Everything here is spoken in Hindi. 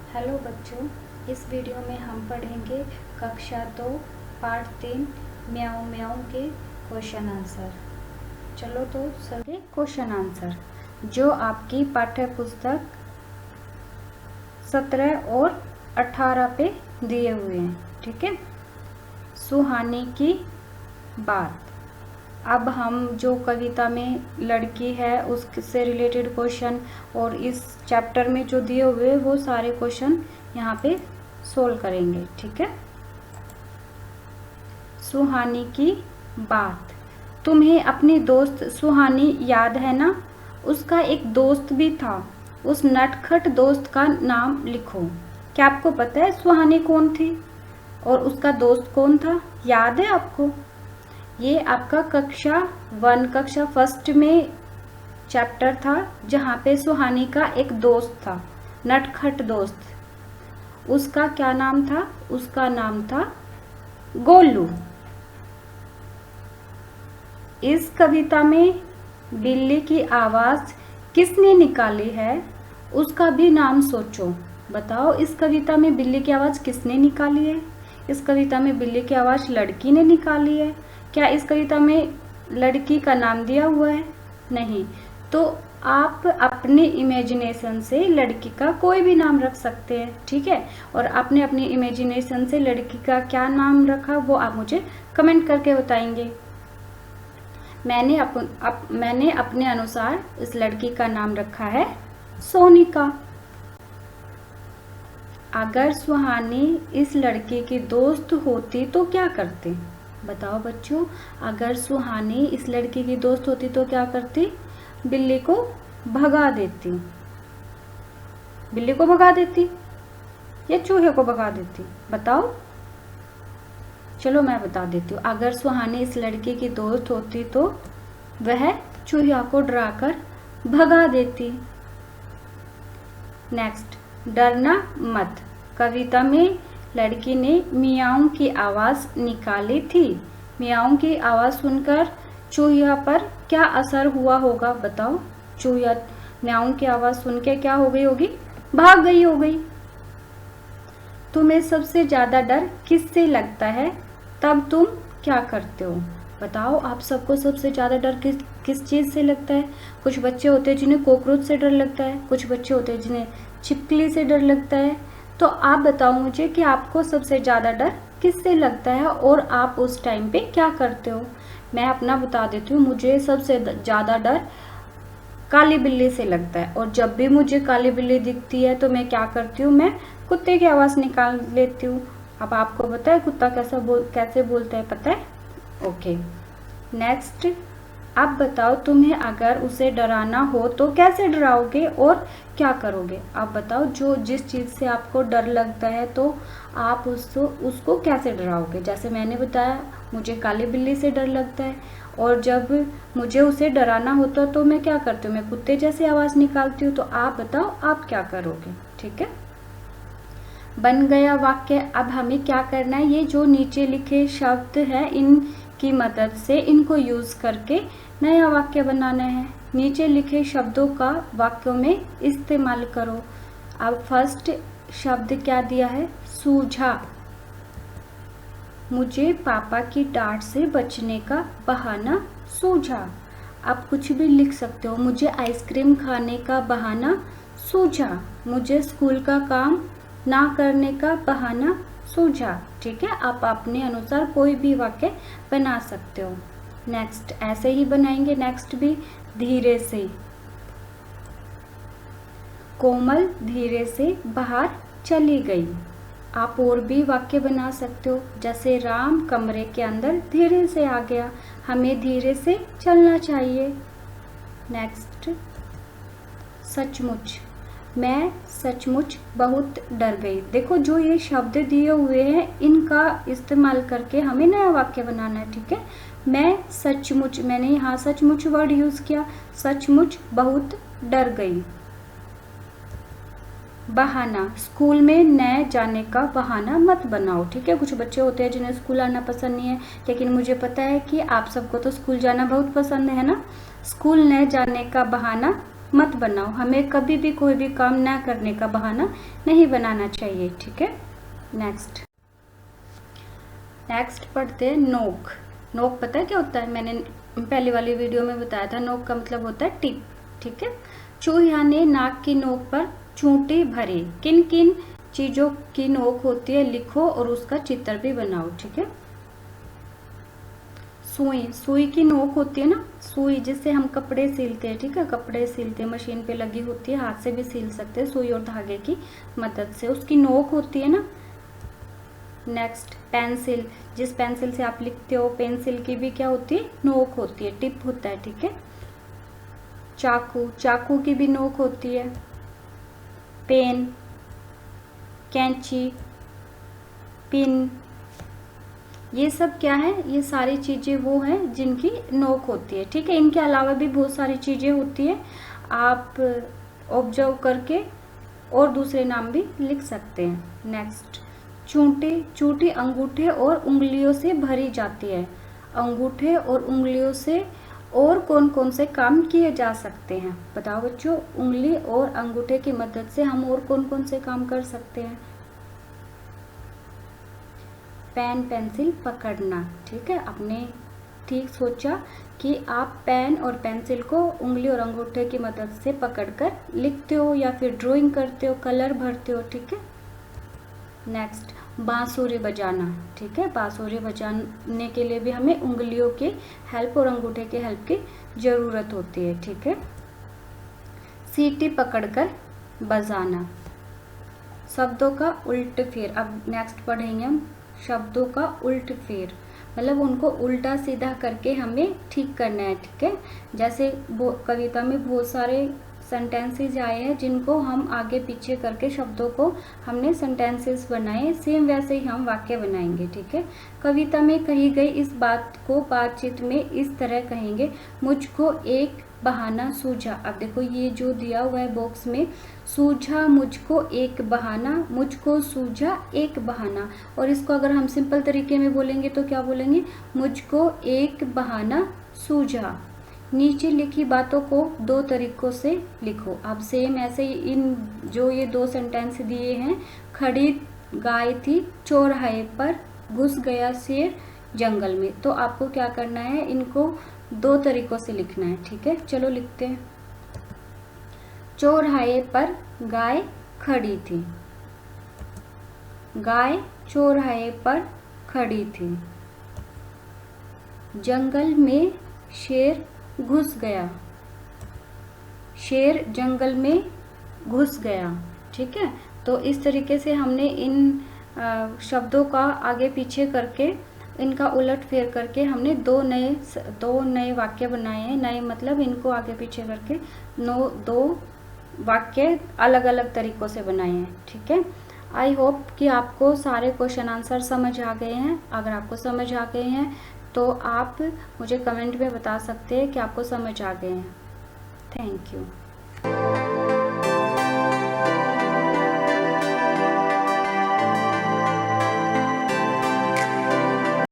हेलो बच्चों, इस वीडियो में हम पढ़ेंगे कक्षा 2 पाठ 3 म्याऊं म्याऊं के क्वेश्चन आंसर। चलो तो सभी क्वेश्चन आंसर जो आपकी पाठ्य पुस्तक 17 और 18 पे दिए हुए हैं, ठीक है। सुहानी की बात। अब हम जो कविता में लड़की है उससे रिलेटेड क्वेश्चन और इस चैप्टर में जो दिए हुए वो सारे क्वेश्चन यहाँ पे सोल्व करेंगे, ठीक है। सुहानी की बात। तुम्हें अपनी दोस्त सुहानी याद है ना? उसका एक दोस्त भी था। उस नटखट दोस्त का नाम लिखो। क्या आपको पता है सुहानी कौन थी और उसका दोस्त कौन था? याद है आपको? ये आपका कक्षा 1 कक्षा 1 में चैप्टर था जहाँ पे सुहानी का एक दोस्त था, नटखट दोस्त। उसका क्या नाम था? उसका नाम था गोलू। इस कविता में बिल्ली की आवाज किसने निकाली है? उसका भी नाम सोचो। बताओ, इस कविता में बिल्ली की आवाज किसने निकाली है? इस कविता में बिल्ली की आवाज लड़की ने निकाली है। क्या इस कविता में लड़की का नाम दिया हुआ है? नहीं। तो आप अपने इमेजिनेशन से लड़की का कोई भी नाम रख सकते हैं, ठीक है। और आपने अपनी इमेजिनेशन से लड़की का क्या नाम रखा वो आप मुझे कमेंट करके बताएंगे। मैंने अपने अनुसार इस लड़की का नाम रखा है सोनिका। अगर सुहानी इस लड़के की दोस्त होती तो क्या करती? बताओ बच्चों, अगर सुहानी इस लड़के की दोस्त होती तो क्या करती? बिल्ली को भगा देती। बिल्ली को भगा देती या चूहे को भगा देती? बताओ। चलो मैं बता देती हूँ। अगर सुहानी इस लड़के की दोस्त होती तो वह चूहिया को डराकर भगा देती। नेक्स्ट, डरना मत। कविता में लड़की ने मियाऊं की आवाज निकाली थी। मियाऊं की आवाज सुनकर चूहिया पर क्या असर हुआ होगा? बताओ। चूहिया मियाऊं की आवाज सुन के क्या हो गई होगी? भाग गई हो गई। तुम्हें सबसे ज्यादा डर किससे लगता है? तब तुम क्या करते हो? बताओ, आप सबको सबसे ज्यादा डर किस चीज से लगता है? कुछ बच्चे होते हैं जिन्हें कॉकरोच से डर लगता है, कुछ बच्चे होते हैं जिन्हें छिपकली से डर लगता है। तो आप बताओ मुझे कि आपको सबसे ज्यादा डर किससे लगता है और आप उस टाइम पे क्या करते हो? मैं अपना बता देती हूँ। मुझे सबसे ज्यादा डर काली बिल्ली से लगता है और जब भी मुझे काली बिल्ली दिखती है तो मैं क्या करती हूँ? मैं कुत्ते की आवाज निकाल लेती हूँ। अब आपको पता है कुत्ता कैसे बोलता है? पता है? ओके। नेक्स्ट, अब बताओ, तुम्हें अगर उसे डराना हो तो कैसे डराओगे और क्या करोगे? आप बताओ, जिस चीज से आपको डर लगता है तो आप उसको कैसे डराओगे? जैसे मैंने बताया, मुझे काली बिल्ली से डर लगता है और जब मुझे उसे डराना होता तो मैं क्या करती हूँ? मैं कुत्ते जैसी आवाज निकालती हूँ। तो आप बताओ, आप क्या करोगे? ठीक है, बन गया वाक्य। अब हमें क्या करना है? ये जो नीचे लिखे शब्द है इनकी मदद से इनको यूज करके नया वाक्य बनाना है। नीचे लिखे शब्दों का वाक्यों में इस्तेमाल करो। अब फर्स्ट शब्द क्या दिया है? सूझा। मुझे पापा की डांट से बचने का बहाना सूझा। आप कुछ भी लिख सकते हो। मुझे आइसक्रीम खाने का बहाना सूझा। मुझे स्कूल का काम ना करने का बहाना सूझा। ठीक है, आप अपने अनुसार कोई भी वाक्य बना सकते हो। नेक्स्ट ऐसे ही बनाएंगे। नेक्स्ट भी धीरे से। कोमल धीरे से बाहर चली गई। आप और भी वाक्य बना सकते हो, जैसे राम कमरे के अंदर धीरे से आ गया। हमें धीरे से चलना चाहिए। नेक्स्ट, सचमुच। मैं सचमुच बहुत डर गई। देखो, जो ये शब्द दिए हुए हैं इनका इस्तेमाल करके हमें नया वाक्य बनाना है, ठीक है। मैं सचमुच, मैंने यहाँ सचमुच वर्ड यूज किया। सचमुच बहुत डर गई। बहाना। स्कूल में न जाने का बहाना मत बनाओ, ठीक है। कुछ बच्चे होते हैं जिन्हें स्कूल आना पसंद नहीं है, लेकिन मुझे पता है कि आप सबको तो स्कूल जाना बहुत पसंद है ना। स्कूल न जाने का बहाना मत बनाओ। हमें कभी भी कोई भी काम ना करने का बहाना नहीं बनाना चाहिए, ठीक है। नेक्स्ट पढ़ते हैं नोक। नोक पता है क्या होता है? मैंने पहले वाली वीडियो में बताया था। नोक का मतलब होता है टिप, ठीक है। चूहिया ने नाक की नोक पर चूंटी भरी। किन किन चीजों की नोक होती है लिखो और उसका चित्र भी बनाओ, ठीक है। सुई की नोक होती है ना, सुई जिससे हम कपड़े सिलते हैं, ठीक है। कपड़े सिलते हैं, मशीन पे लगी होती है, हाथ से भी सिल सकते हैं सुई और धागे की मदद से, उसकी नोक होती है ना। नेक्स्ट पेंसिल, जिस पेंसिल से आप लिखते हो, पेंसिल की भी क्या होती है? नोक होती है, टिप होता है, ठीक है। चाकू की भी नोक होती है। पेन, कैंची, पिन, ये सब क्या है? ये सारी चीजें वो हैं जिनकी नोक होती है, ठीक है। इनके अलावा भी बहुत सारी चीजें होती है, आप ऑब्जर्व करके और दूसरे नाम भी लिख सकते हैं। नेक्स्ट चूंटी अंगूठे और उंगलियों से भरी जाती है। अंगूठे और उंगलियों से और कौन कौन से काम किए जा सकते हैं? बताओ बच्चों, उंगली और अंगूठे की मदद से हम और कौन कौन से काम कर सकते हैं? पेन पेंसिल पकड़ना, ठीक है। आपने ठीक सोचा कि आप पेन और पेंसिल को उंगली और अंगूठे की मदद से पकड़कर लिखते हो या फिर ड्राइंग करते हो, कलर भरते हो, ठीक है। नेक्स्ट बांसुरी बजाना, ठीक है। बांसुरी बजाने के लिए भी हमें उंगलियों की हेल्प और अंगूठे की हेल्प की जरूरत होती है, ठीक है। सीटी पकड़कर बजाना, शब्दों का उल्ट फेर। अब नेक्स्ट पढ़ेंगे हम शब्दों का उल्ट फेर, मतलब उनको उल्टा सीधा करके हमें ठीक करना है, ठीक है। जैसे कविता में बहुत सारे सेंटेंसेस आए हैं जिनको हम आगे पीछे करके शब्दों को हमने सेंटेंसेस बनाए, सेम वैसे ही हम वाक्य बनाएंगे, ठीक है। कविता में कही गई इस बात को बातचीत में इस तरह कहेंगे, मुझको एक बहाना सूझा। अब देखो ये जो दिया हुआ है बॉक्स में, सूझा मुझको एक बहाना, मुझको सूझा एक बहाना, और इसको अगर हम सिंपल तरीके में बोलेंगे तो क्या बोलेंगे? मुझको एक बहाना सूझा। नीचे लिखी बातों को दो तरीकों से लिखो। अब सेम ऐसे ही इन जो ये दो सेंटेंस दिए हैं, खड़ी गाय थी चौराहे पर, घुस गया शेर जंगल में, तो आपको क्या करना है? इनको दो तरीकों से लिखना है, ठीक है। चलो लिखते हैं। चौराहे पर गाय खड़ी थी, गाय चौराहे पर खड़ी थी। जंगल में शेर घुस गया, शेर जंगल में घुस गया, ठीक है। तो इस तरीके से हमने इन शब्दों का आगे पीछे करके, इनका उलट फेर करके हमने दो नए वाक्य बनाए हैं। नए मतलब इनको आगे पीछे करके दो वाक्य अलग अलग तरीकों से बनाए हैं, ठीक है। आई होप कि आपको सारे क्वेश्चन आंसर समझ आ गए हैं। अगर आपको समझ आ गए हैं तो आप मुझे कमेंट में बता सकते हैं कि आपको समझ आ गए हैं। Thank you.